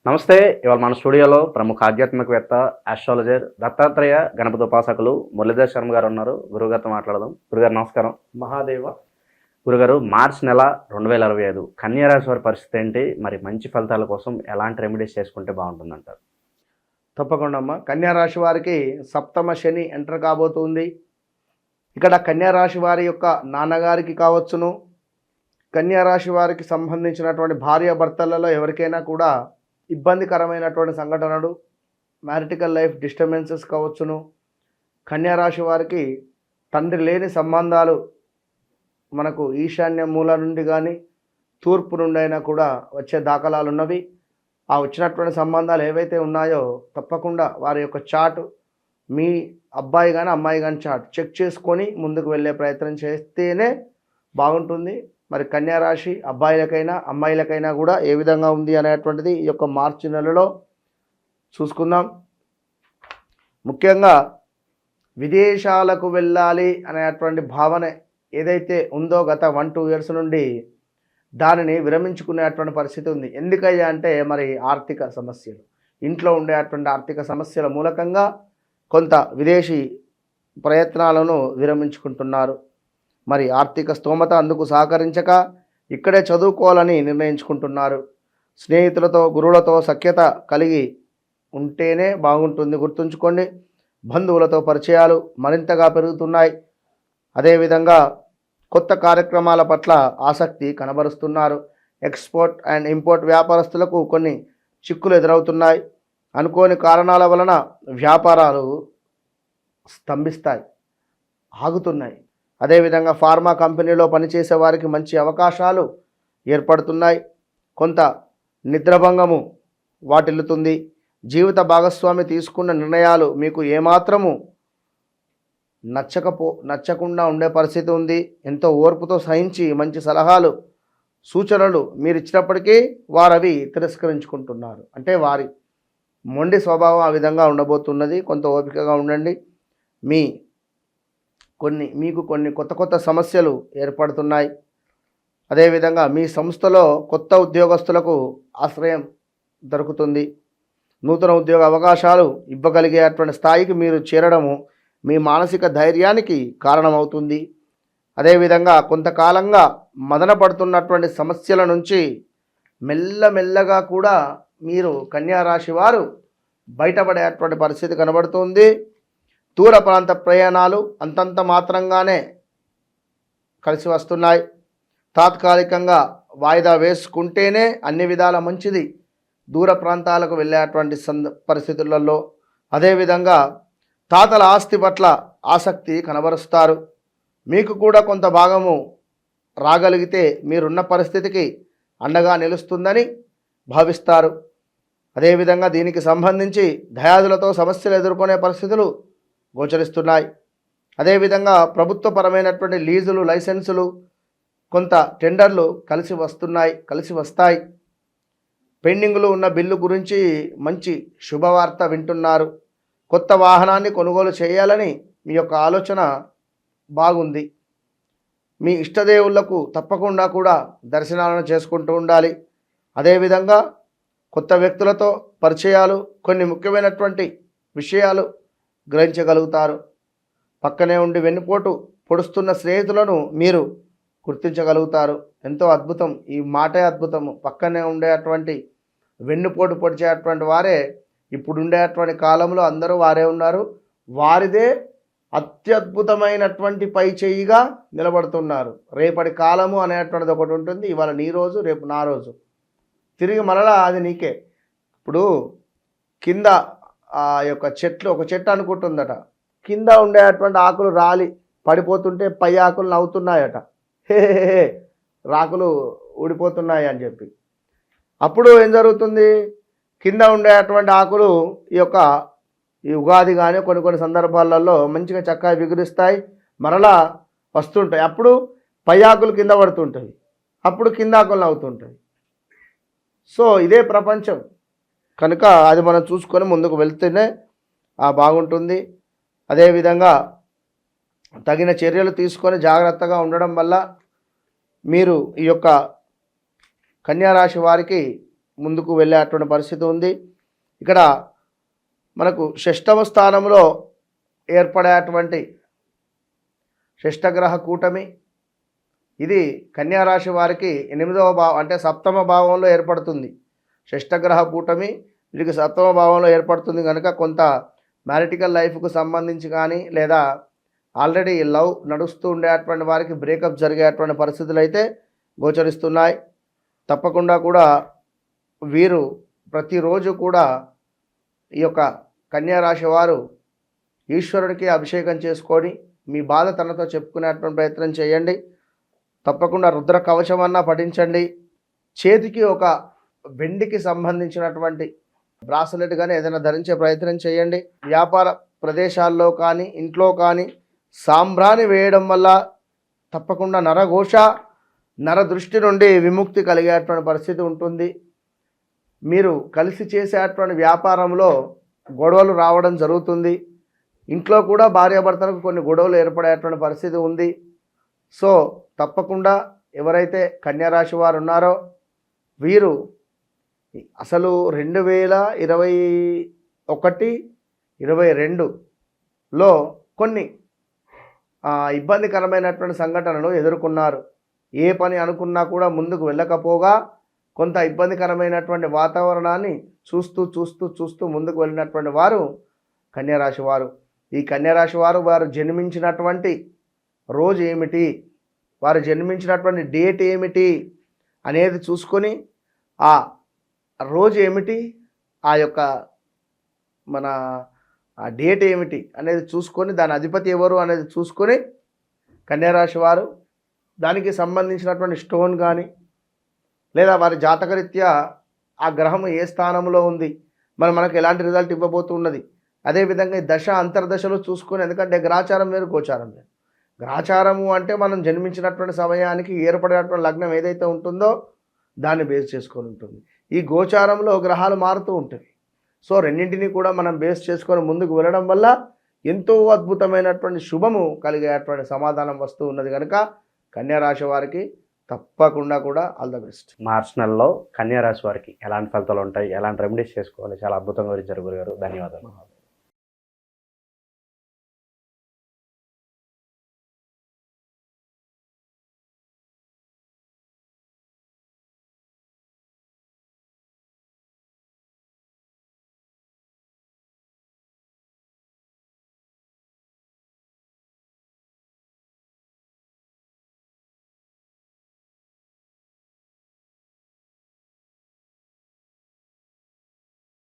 నమస్తే. ఇవాళ మన స్టూడియోలో ప్రముఖ ఆధ్యాత్మికవేత్త, ఆస్ట్రాలజర్, దత్తాత్రేయ గణపతి ఉపాసకులు మురళీధర్ శర్మ గారు ఉన్నారు. గురువుగారితో మాట్లాడదాం. గురుగారు నమస్కారం. మహాదేవ. గురుగారు, మార్చి నెల 2025 కన్యా రాశి వారి పరిస్థితి ఏంటి? మరి మంచి ఫలితాల కోసం ఎలాంటి రెమెడీస్ చేసుకుంటే బాగుంటుందంటారు? తప్పకుండా అమ్మ. కన్యా రాశి వారికి సప్తమ శని ఎంటర్ కాబోతుంది. ఇక్కడ కన్యా రాశి వారి యొక్క నాన్నగారికి కావచ్చును, కన్యా రాశి వారికి సంబంధించినటువంటి భార్యాభర్తలలో ఎవరికైనా కూడా ఇబ్బందికరమైనటువంటి సంఘటనలు, మ్యారిటికల్ లైఫ్ డిస్టర్బెన్సెస్ కావచ్చును. కన్యా రాశి వారికి తండ్రి లేని సంబంధాలు మనకు ఈశాన్య మూల నుండి కానీ తూర్పు నుండి అయినా కూడా వచ్చే దాఖలాలు ఉన్నవి. ఆ వచ్చినటువంటి సంబంధాలు ఏవైతే ఉన్నాయో తప్పకుండా వారి యొక్క చార్ట్, మీ అబ్బాయి కానీ అమ్మాయి కానీ చార్ట్ చెక్ చేసుకొని ముందుకు వెళ్ళే ప్రయత్నం చేస్తేనే బాగుంటుంది. మరి కన్యా రాశి అబ్బాయిలకైనా అమ్మాయిలకైనా కూడా ఏ విధంగా ఉంది అనేటువంటిది ఈ యొక్క మార్చి నెలలో చూసుకుందాం. ముఖ్యంగా విదేశాలకు వెళ్ళాలి అనేటువంటి భావన ఏదైతే ఉందో గత 1-2 ఇయర్స్ నుండి దానిని విరమించుకునేటువంటి పరిస్థితి ఉంది. ఎందుకయ్యా అంటే మరి ఆర్థిక సమస్యలు, ఇంట్లో ఉండేటువంటి ఆర్థిక సమస్యల మూలకంగా కొంత విదేశీ ప్రయత్నాలను విరమించుకుంటున్నారు. మరి ఆర్థిక స్తోమత అందుకు సహకరించక ఇక్కడే చదువుకోవాలని నిర్ణయించుకుంటున్నారు. స్నేహితులతో, గురువులతో సఖ్యత కలిగి ఉంటేనే బాగుంటుంది. గుర్తుంచుకోండి, బంధువులతో పరిచయాలు మరింతగా పెరుగుతున్నాయి. అదేవిధంగా కొత్త కార్యక్రమాల పట్ల ఆసక్తి కనబరుస్తున్నారు. ఎక్స్పోర్ట్ అండ్ ఇంపోర్ట్ వ్యాపారస్తులకు కొన్ని చిక్కులు ఎదురవుతున్నాయి. అనుకోని కారణాల వలన వ్యాపారాలు స్తంభిస్తాయి, ఆగుతున్నాయి. అదేవిధంగా ఫార్మా కంపెనీలో పనిచేసే వారికి మంచి అవకాశాలు ఏర్పడుతున్నాయి. కొంత నిద్రభంగము వాటిల్లుతుంది. జీవిత భాగస్వామి తీసుకున్న నిర్ణయాలు మీకు ఏమాత్రము నచ్చకుండా ఉండే పరిస్థితి ఉంది. ఎంతో ఓర్పుతో సహించి మంచి సలహాలు, సూచనలు మీరు ఇచ్చినప్పటికీ వారు అవి తిరస్కరించుకుంటున్నారు. అంటే వారి మొండి స్వభావం ఆ విధంగా ఉండబోతున్నది. కొంత ఓపికగా ఉండండి. మీకు కొన్ని కొత్త సమస్యలు ఏర్పడుతున్నాయి. అదేవిధంగా మీ సంస్థలో కొత్త ఉద్యోగస్తులకు ఆశ్రయం దొరుకుతుంది. నూతన ఉద్యోగ అవకాశాలు ఇవ్వగలిగేటువంటి స్థాయికి మీరు చేరడము మీ మానసిక ధైర్యానికి కారణమవుతుంది. అదేవిధంగా కొంతకాలంగా మదన పడుతున్నటువంటి సమస్యల నుంచి మెల్లమెల్లగా కూడా మీరు కన్యా రాశి వారు బయటపడేటువంటి పరిస్థితి కనబడుతుంది. దూర ప్రాంత ప్రయాణాలు అంతంత మాత్రంగానే కలిసి వస్తున్నాయి. తాత్కాలికంగా వాయిదా వేసుకుంటేనే అన్ని విధాల మంచిది దూర ప్రాంతాలకు వెళ్ళేటువంటి పరిస్థితులలో. అదేవిధంగా తాతల ఆస్తి పట్ల ఆసక్తి కనబరుస్తారు. మీకు కూడా కొంత భాగము రాగలిగితే మీరున్న పరిస్థితికి అండగా నిలుస్తుందని భావిస్తారు. అదేవిధంగా దీనికి సంబంధించి దయాదులతో సమస్యలు ఎదుర్కొనే పరిస్థితులు గోచరిస్తున్నాయి. అదేవిధంగా ప్రభుత్వపరమైనటువంటి లీజులు, లైసెన్సులు, కొంత టెండర్లు కలిసి వస్తాయి. పెండింగ్లో ఉన్న బిల్లు గురించి మంచి శుభవార్త వింటున్నారు. కొత్త వాహనాన్ని కొనుగోలు చేయాలని మీ యొక్క ఆలోచన బాగుంది. మీ ఇష్టదేవుళ్లకు తప్పకుండా కూడా దర్శనాలను చేసుకుంటూ ఉండాలి. అదేవిధంగా కొత్త వ్యక్తులతో పరిచయాలు, కొన్ని ముఖ్యమైనటువంటి విషయాలు గ్రహించగలుగుతారు. పక్కనే ఉండి వెన్నుపోటు పొడుస్తున్న స్నేహితులను మీరు గుర్తించగలుగుతారు. ఎంతో అద్భుతం, ఈ మాటే అద్భుతము. పక్కనే ఉండేటువంటి వెన్నుపోటు పొడిచేటువంటి వారే ఇప్పుడు ఉండేటువంటి కాలంలో అందరూ వారే ఉన్నారు. వారిదే అత్యద్భుతమైనటువంటి పై చేయిగా నిలబడుతున్నారు. రేపటి కాలము అనేటువంటిది ఒకటి ఉంటుంది. ఇవాళ నీ రోజు, రేపు నా రోజు, తిరిగి మరలా అది నీకే. ఇప్పుడు కింద ఆ యొక్క ఒక చెట్టు అనుకుంటుందట, కింద ఉండేటువంటి ఆకులు రాలి పడిపోతుంటే పై ఆకులు నవ్వుతున్నాయట, హే రాకులు ఊడిపోతున్నాయి అని చెప్పి. అప్పుడు ఏం జరుగుతుంది? కింద ఉండేటువంటి ఆకులు ఈ ఉగాది కానీ కొన్ని సందర్భాలలో మంచిగా చక్కగా విగురిస్తాయి, మరలా వస్తుంటాయి. అప్పుడు పై ఆకులు కింద పడుతుంటాయి, అప్పుడు కింద ఆకులు నవ్వుతుంటాయి. సో ఇదే ప్రపంచం కనుక అది మనం చూసుకొని ముందుకు వెళ్తేనే బాగుంటుంది. అదేవిధంగా తగిన చర్యలు తీసుకొని జాగ్రత్తగా ఉండడం వల్ల మీరు ఈ యొక్క కన్యా రాశి వారికి ముందుకు వెళ్ళేటువంటి పరిస్థితి ఉంది. ఇక్కడ మనకు షష్టమ స్థానంలో ఏర్పడేటువంటి షష్టగ్రహ కూటమి ఇది కన్యా రాశి వారికి 8వ భావం అంటే సప్తమ భావంలో ఏర్పడుతుంది. షష్టగ్రహ కూటమి వీరికి సప్తమ భావంలో ఏర్పడుతుంది కనుక కొంత మ్యారిటికల్ లైఫ్కు సంబంధించి కానీ లేదా ఆల్రెడీ లవ్ నడుస్తూ ఉండేటువంటి వారికి బ్రేకప్ జరిగేటువంటి పరిస్థితులు అయితే గోచరిస్తున్నాయి. తప్పకుండా కూడా వీరు ప్రతిరోజు కూడా ఈ యొక్క కన్యా రాశి వారు ఈశ్వరుడికి అభిషేకం చేసుకొని మీ బాధ తనతో చెప్పుకునేటువంటి ప్రయత్నం చేయండి. తప్పకుండా రుద్ర కవచం అన్నా పఠించండి. చేతికి ఒక వెండికి సంబంధించినటువంటి బ్రాస్లెట్ కానీ ఏదైనా ధరించే ప్రయత్నం చేయండి. వ్యాపార ప్రదేశాల్లో కానీ ఇంట్లో కానీ సాంబ్రాణి వేయడం వల్ల తప్పకుండా నరఘోష నర దృష్టి నుండి విముక్తి కలిగేటువంటి పరిస్థితి ఉంటుంది. మీరు కలిసి చేసేటువంటి వ్యాపారంలో గొడవలు రావడం జరుగుతుంది. ఇంట్లో కూడా భార్యాభర్తలకు కొన్ని గొడవలు ఏర్పడేటువంటి పరిస్థితి ఉంది. సో తప్పకుండా ఎవరైతే కన్యా రాశి వారు ఉన్నారో వీరు అసలు 2021-22లో కొన్ని ఇబ్బందికరమైనటువంటి సంఘటనలు ఎదుర్కొన్నారు. ఏ పని అనుకున్నా కూడా ముందుకు వెళ్ళకపోగా కొంత ఇబ్బందికరమైనటువంటి వాతావరణాన్ని చూస్తూ ముందుకు వెళ్ళినటువంటి వారు కన్యా రాశి వారు. ఈ కన్యా రాశి వారు జన్మించినటువంటి రోజు ఏమిటి, వారు జన్మించినటువంటి డేట్ ఏమిటి అనేది చూసుకొని ఆ రోజు ఏమిటి, ఆ యొక్క మన ఆ డేట్ ఏమిటి అనేది చూసుకొని దాని అధిపతి ఎవరు అనేది చూసుకొని కన్యా రాశి వారు దానికి సంబంధించినటువంటి స్టోన్ కానీ లేదా వారి జాతకరీత్యా ఆ గ్రహం ఏ స్థానంలో ఉంది మనకు ఎలాంటి రిజల్ట్ ఇవ్వబోతున్నది. అదేవిధంగా ఈ దశ అంతర్దశలో చూసుకొని, ఎందుకంటే గ్రహచారం వేరు గోచారం వేరు. గ్రహచారము అంటే మనం జన్మించినటువంటి సమయానికి ఏర్పడేటువంటి లగ్నం ఏదైతే ఉంటుందో దాన్ని బేస్ చేసుకొని ఉంటుంది. ఈ గోచారంలో గ్రహాలు మారుతూ ఉంటాయి. సో రెండింటినీ కూడా మనం బేస్ చేసుకొని ముందుకు వెళ్ళడం వల్ల ఎంతో అద్భుతమైనటువంటి శుభము కలిగేటువంటి సమాధానం వస్తూ ఉన్నది కనుక కన్యా రాశి వారికి తప్పకుండా కూడా ఆల్ ద బెస్ట్. మార్చ్ నెలలో కన్యా రాశి వారికి ఎలాంటి ఫలితాలు ఉంటాయి, ఎలాంటి రెమెడీస్ చేసుకోవాలి, చాలా అద్భుతంగా వివరించారు గురుగారు. ధన్యవాదాలు.